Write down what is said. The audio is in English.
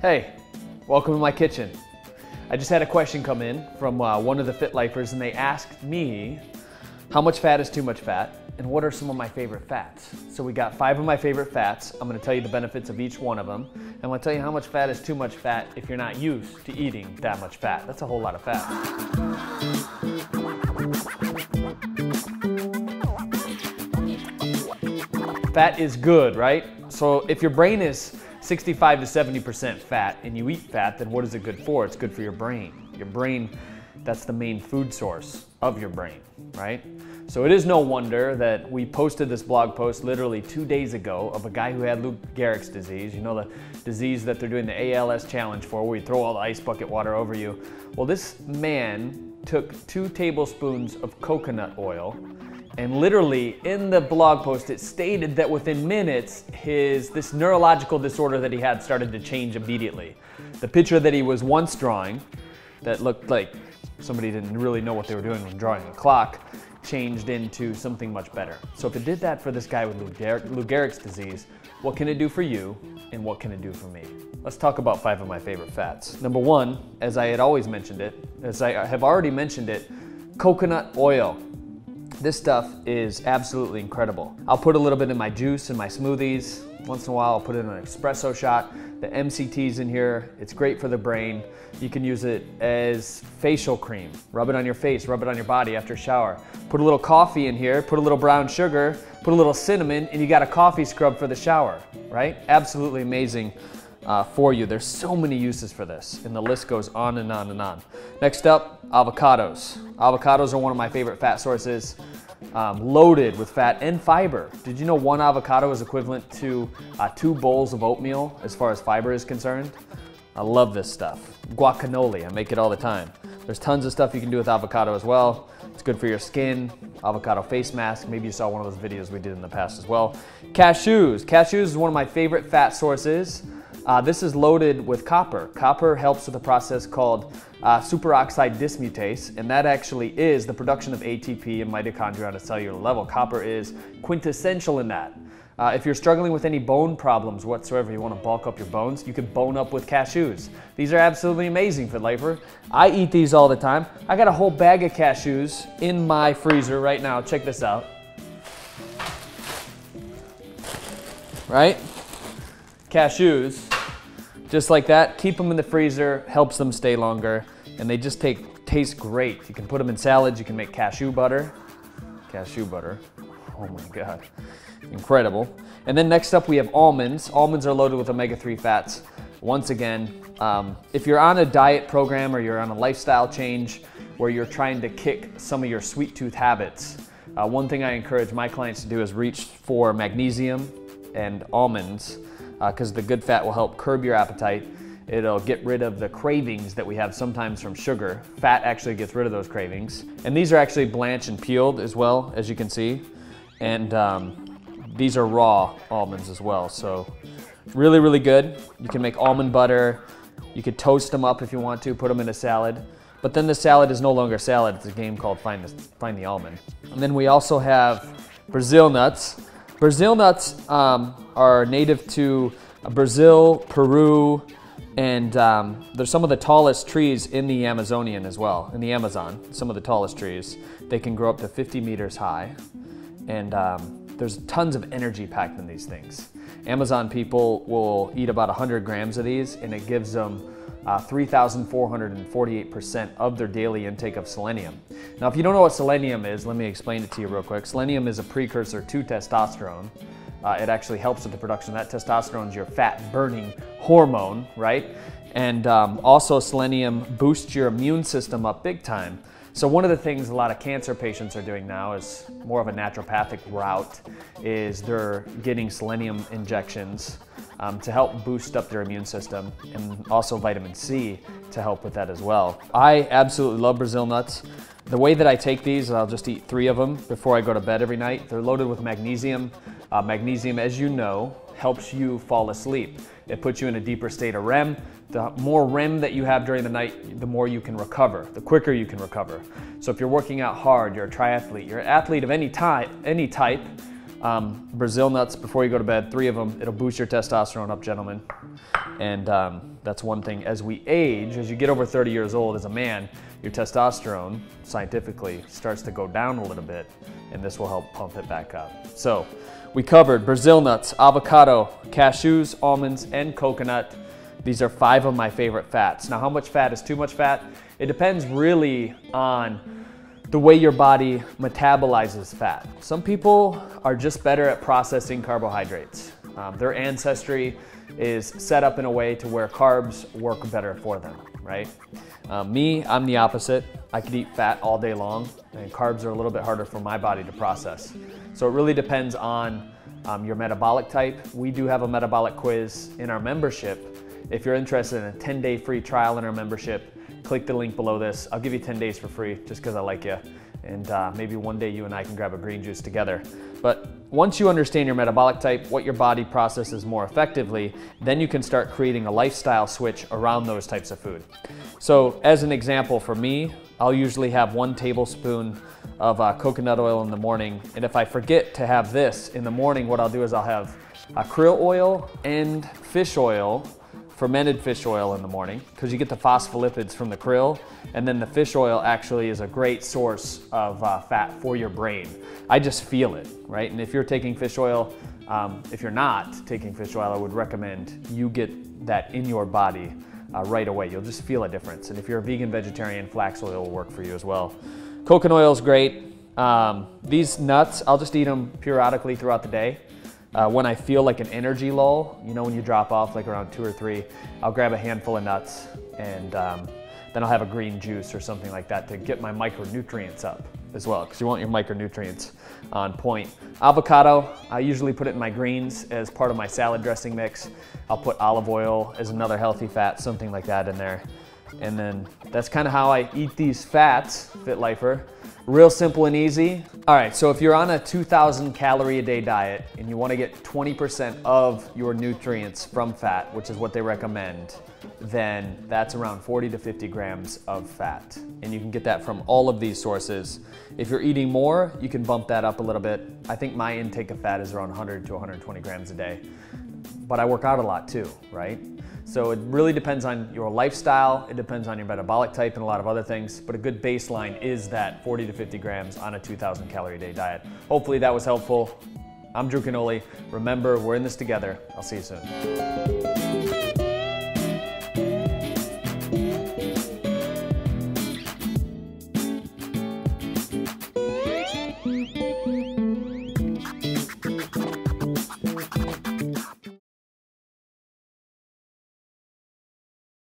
Hey, welcome to my kitchen. I just had a question come in from one of the Fit Lifers, and they asked me how much fat is too much fat and what are some of my favorite fats. So we got 5 of my favorite fats. I'm gonna tell you the benefits of each one of them. I'm gonna tell you how much fat is too much fat if you're not used to eating that much fat. That's a whole lot of fat. Fat is good, right? So if your brain is 65 to 70% fat and you eat fat, then what is it good for? It's good for your brain. Your brain, that's the main food source of your brain, right? So it is no wonder that we posted this blog post literally 2 days ago of a guy who had Lou Gehrig's disease. You know, the disease that they're doing the ALS challenge for, where you throw all the ice bucket water over you. Well, this man took 2 tablespoons of coconut oil, and literally in the blog post it stated that within minutes this neurological disorder that he had started to change immediately. The picture that he was once drawing that looked like somebody didn't really know what they were doing when drawing a clock changed into something much better. So if it did that for this guy with Lou Gehrig's disease, what can it do for you and what can it do for me? Let's talk about 5 of my favorite fats. Number 1, as I have already mentioned it, coconut oil. This stuff is absolutely incredible. I'll put a little bit in my juice and my smoothies. Once in a while I'll put it in an espresso shot. The MCT's in here. It's great for the brain. You can use it as facial cream. Rub it on your face, rub it on your body after a shower. Put a little coffee in here, put a little brown sugar, put a little cinnamon, and you got a coffee scrub for the shower, right? Absolutely amazing for you. There's so many uses for this, and the list goes on and on and on. Next up, avocados. Avocados are one of my favorite fat sources, loaded with fat and fiber. Did you know 1 avocado is equivalent to 2 bowls of oatmeal as far as fiber is concerned? I love this stuff. Guacamole, I make it all the time. There's tons of stuff you can do with avocado as well. It's good for your skin. Avocado face mask, maybe you saw one of those videos we did in the past as well. Cashews. Cashews is one of my favorite fat sources. This is loaded with copper. Copper helps with a process called superoxide dismutase, and that actually is the production of ATP in mitochondria on a cellular level. Copper is quintessential in that. If you're struggling with any bone problems whatsoever, you want to bulk up your bones, you can bone up with cashews. These are absolutely amazing, Fit Lifer. I eat these all the time. I got a whole bag of cashews in my freezer right now. Check this out. Right? Cashews, just like that. Keep them in the freezer, helps them stay longer, and they just taste great. You can put them in salads. You can make cashew butter. Cashew butter. Oh my God. Incredible. And then next up we have almonds. Almonds are loaded with omega-3 fats. Once again, if you're on a diet program or you're on a lifestyle change where you're trying to kick some of your sweet tooth habits, one thing I encourage my clients to do is reach for magnesium and almonds, because the good fat will help curb your appetite. It'll get rid of the cravings that we have sometimes from sugar. Fat actually gets rid of those cravings. And these are actually blanched and peeled as well, as you can see. And these are raw almonds as well, so really, really good. You can make almond butter. You could toast them up if you want to, put them in a salad. But then the salad is no longer salad. It's a game called Find the Almond. And then we also have Brazil nuts. Brazil nuts are native to Brazil, Peru, and they're some of the tallest trees in the Amazonian as well, in the Amazon, some of the tallest trees. They can grow up to 50 meters high, and there's tons of energy packed in these things. Amazon people will eat about 100 grams of these, and it gives them 3,448% of their daily intake of selenium. Now, if you don't know what selenium is, let me explain it to you real quick. Selenium is a precursor to testosterone. It actually helps with the production of that. Testosterone is your fat-burning hormone, right? And also selenium boosts your immune system up big time. So one of the things a lot of cancer patients are doing now is more of a naturopathic route, is they're getting selenium injections to help boost up their immune system, and also vitamin C to help with that as well. I absolutely love Brazil nuts. The way that I take these, I'll just eat 3 of them before I go to bed every night. They're loaded with magnesium. Magnesium, as you know, helps you fall asleep. It puts you in a deeper state of REM. The more REM that you have during the night, the more you can recover, the quicker you can recover. So if you're working out hard, you're a triathlete, you're an athlete of any type, Brazil nuts before you go to bed, 3 of them. It'll boost your testosterone up, gentlemen. And that's one thing. As we age, as you get over 30 years old as a man, your testosterone, scientifically, starts to go down a little bit, and this will help pump it back up. So we covered Brazil nuts, avocado, cashews, almonds, and coconut. These are 5 of my favorite fats. Now, how much fat is too much fat? It depends really on the way your body metabolizes fat. Some people are just better at processing carbohydrates. Their ancestry is set up in a way to where carbs work better for them, right? Me, I'm the opposite. I could eat fat all day long, and carbs are a little bit harder for my body to process. So it really depends on your metabolic type. We do have a metabolic quiz in our membership. If you're interested in a 10-day free trial in our membership, click the link below this. I'll give you 10 days for free just because I like you. And maybe one day you and I can grab a green juice together. But once you understand your metabolic type, what your body processes more effectively, then you can start creating a lifestyle switch around those types of food. So as an example for me, I'll usually have 1 tablespoon of coconut oil in the morning. And if I forget to have this in the morning, what I'll do is I'll have krill oil and fish oil, fermented fish oil in the morning, because you get the phospholipids from the krill, and then the fish oil actually is a great source of fat for your brain. I just feel it, right? And if you're taking fish oil, if you're not taking fish oil, I would recommend you get that in your body right away. You'll just feel a difference. And if you're a vegan, vegetarian, flax oil will work for you as well. Coconut oil is great. These nuts, I'll just eat them periodically throughout the day. When I feel like an energy lull, you know, when you drop off like around 2 or 3, I'll grab a handful of nuts, and then I'll have a green juice or something like that to get my micronutrients up as well, because you want your micronutrients on point. Avocado, I usually put it in my greens as part of my salad dressing mix. I'll put olive oil as another healthy fat, something like that in there. And then that's kind of how I eat these fats, Fit Lifer. Real simple and easy. All right, so if you're on a 2,000 calorie a day diet and you want to get 20% of your nutrients from fat, which is what they recommend, then that's around 40 to 50 grams of fat. And you can get that from all of these sources. If you're eating more, you can bump that up a little bit. I think my intake of fat is around 100 to 120 grams a day. But I work out a lot too, right? So it really depends on your lifestyle, it depends on your metabolic type and a lot of other things, but a good baseline is that 40 to 50 grams on a 2,000 calorie a day diet. Hopefully that was helpful. I'm Drew Canoli. Remember, we're in this together. I'll see you soon.